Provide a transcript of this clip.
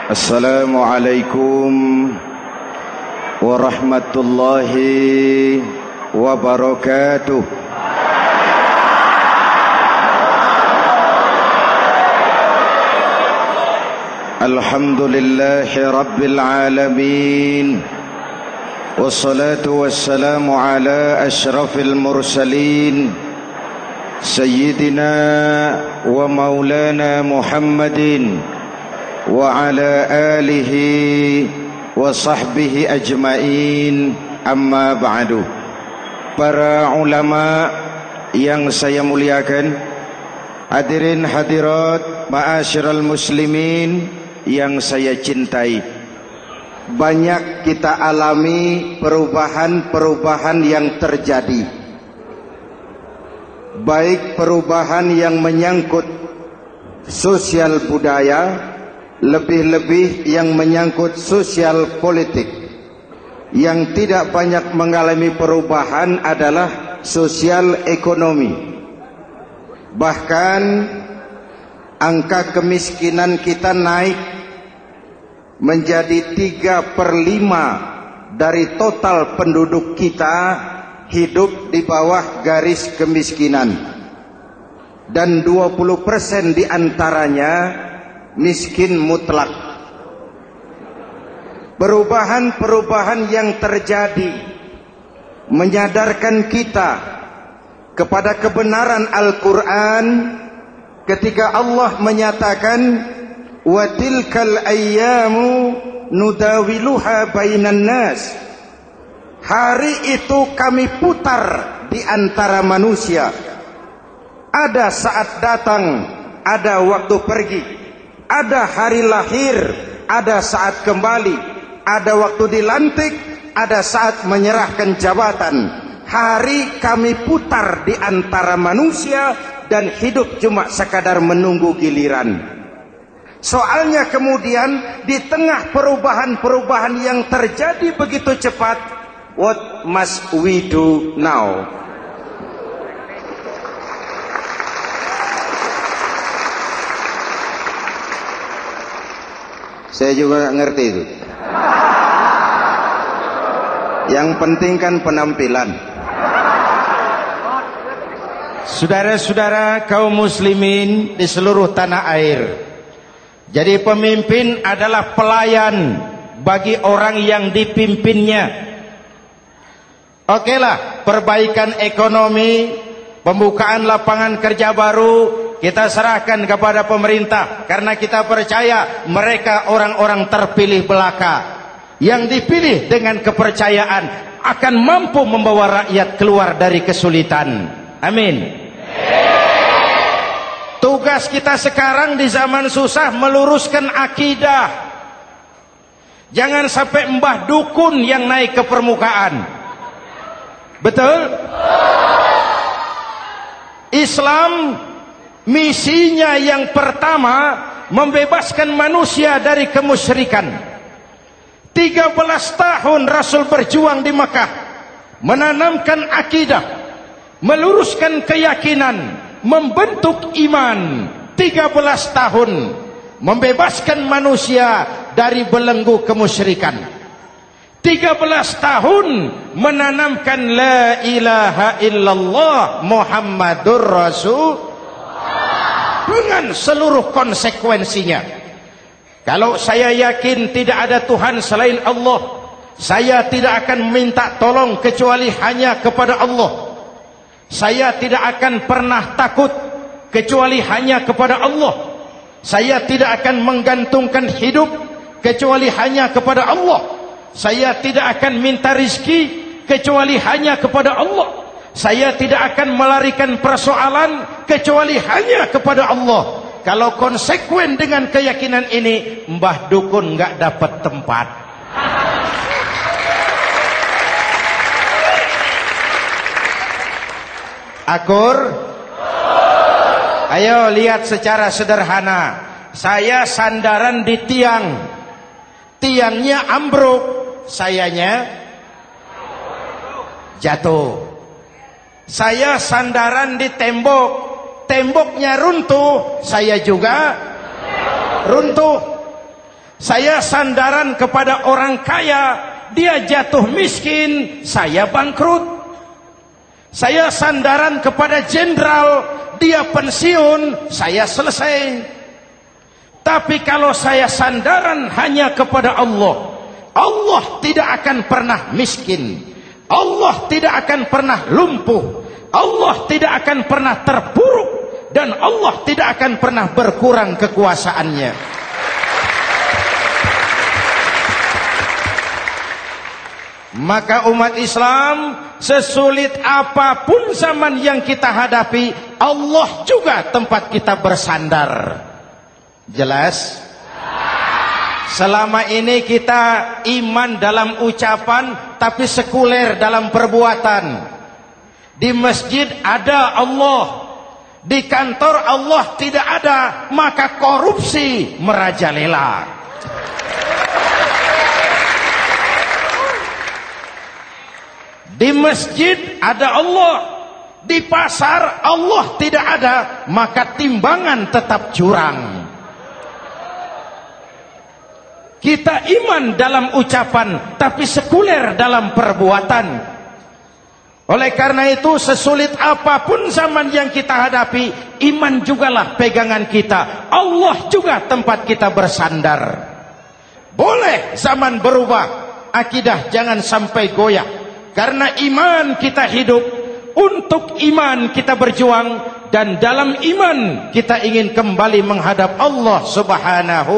Assalamualaikum warahmatullahi wabarakatuh. Alhamdulillahi rabbil alamin. Wassalatu wassalamu ala asyrafil mursalin Sayyidina wa maulana Muhammadin wa ala alihi wa sahbihi ajmain, amma ba'du. Para ulama yang saya muliakan, hadirin hadirat ma'asyiral muslimin yang saya cintai, banyak kita alami perubahan-perubahan yang terjadi, baik perubahan yang menyangkut sosial budaya, lebih-lebih yang menyangkut sosial politik. Yang tidak banyak mengalami perubahan adalah sosial ekonomi. Bahkan angka kemiskinan kita naik menjadi 3/5 dari total penduduk kita hidup di bawah garis kemiskinan, dan 20% diantaranya miskin mutlak. Perubahan-perubahan yang terjadi menyadarkan kita kepada kebenaran Al-Quran ketika Allah menyatakan wa tilkal ayyamu nudawiluha bainan nas. Hari itu kami putar di antara manusia. Ada saat datang, ada waktu pergi. Ada hari lahir, ada saat kembali. Ada waktu dilantik, ada saat menyerahkan jabatan. Hari kami putar di antara manusia dan hidup cuma sekadar menunggu giliran. Soalnya kemudian di tengah perubahan-perubahan yang terjadi begitu cepat, what must we do now? Saya juga nggak ngerti itu. Yang penting kan penampilan. Saudara-saudara kaum muslimin di seluruh tanah air, jadi pemimpin adalah pelayan bagi orang yang dipimpinnya. Okelah, perbaikan ekonomi, pembukaan lapangan kerja baru kita serahkan kepada pemerintah, karena kita percaya mereka orang-orang terpilih belaka yang dipilih dengan kepercayaan akan mampu membawa rakyat keluar dari kesulitan. Amin. Tugas kita sekarang di zaman susah meluruskan akidah. Jangan sampai mbah dukun yang naik ke permukaan. Betul? Islam misinya yang pertama membebaskan manusia dari kemusyrikan. 13 tahun Rasul berjuang di Makkah, menanamkan akidah, meluruskan keyakinan, membentuk iman. 13 tahun membebaskan manusia dari belenggu kemusyrikan. 13 tahun menanamkan la ilaha illallah Muhammadur Rasul dengan seluruh konsekuensinya. Kalau saya yakin tidak ada Tuhan selain Allah, saya tidak akan meminta tolong kecuali hanya kepada Allah. Saya tidak akan pernah takut kecuali hanya kepada Allah. Saya tidak akan menggantungkan hidup kecuali hanya kepada Allah. Saya tidak akan minta rizki kecuali hanya kepada Allah. Saya tidak akan melarikan persoalan kecuali hanya kepada Allah. Kalau konsekuen dengan keyakinan ini, mbah dukun nggak dapat tempat. Akur? Ayo lihat secara sederhana. Saya sandaran di tiang, tiangnya ambruk, sayanya jatuh. Saya sandaran di tembok, temboknya runtuh, saya juga runtuh. Saya sandaran kepada orang kaya, dia jatuh miskin, saya bangkrut. Saya sandaran kepada jenderal, dia pensiun, saya selesai. Tapi kalau saya sandaran hanya kepada Allah, Allah tidak akan pernah miskin, Allah tidak akan pernah lumpuh, Allah tidak akan pernah terpuruk, dan Allah tidak akan pernah berkurang kekuasaannya. Maka umat Islam, sesulit apapun zaman yang kita hadapi, Allah juga tempat kita bersandar. Jelas? Selama ini kita iman dalam ucapan, tapi sekuler dalam perbuatan. Di masjid ada Allah, di kantor Allah tidak ada, maka korupsi merajalela. Di masjid ada Allah, di pasar Allah tidak ada, maka timbangan tetap curang. Kita iman dalam ucapan, tapi sekuler dalam perbuatan. Oleh karena itu, sesulit apapun zaman yang kita hadapi, iman jugalah pegangan kita, Allah juga tempat kita bersandar. Boleh zaman berubah, akidah jangan sampai goyah. Karena iman kita hidup, untuk iman kita berjuang, dan dalam iman kita ingin kembali menghadap Allah Subhanahu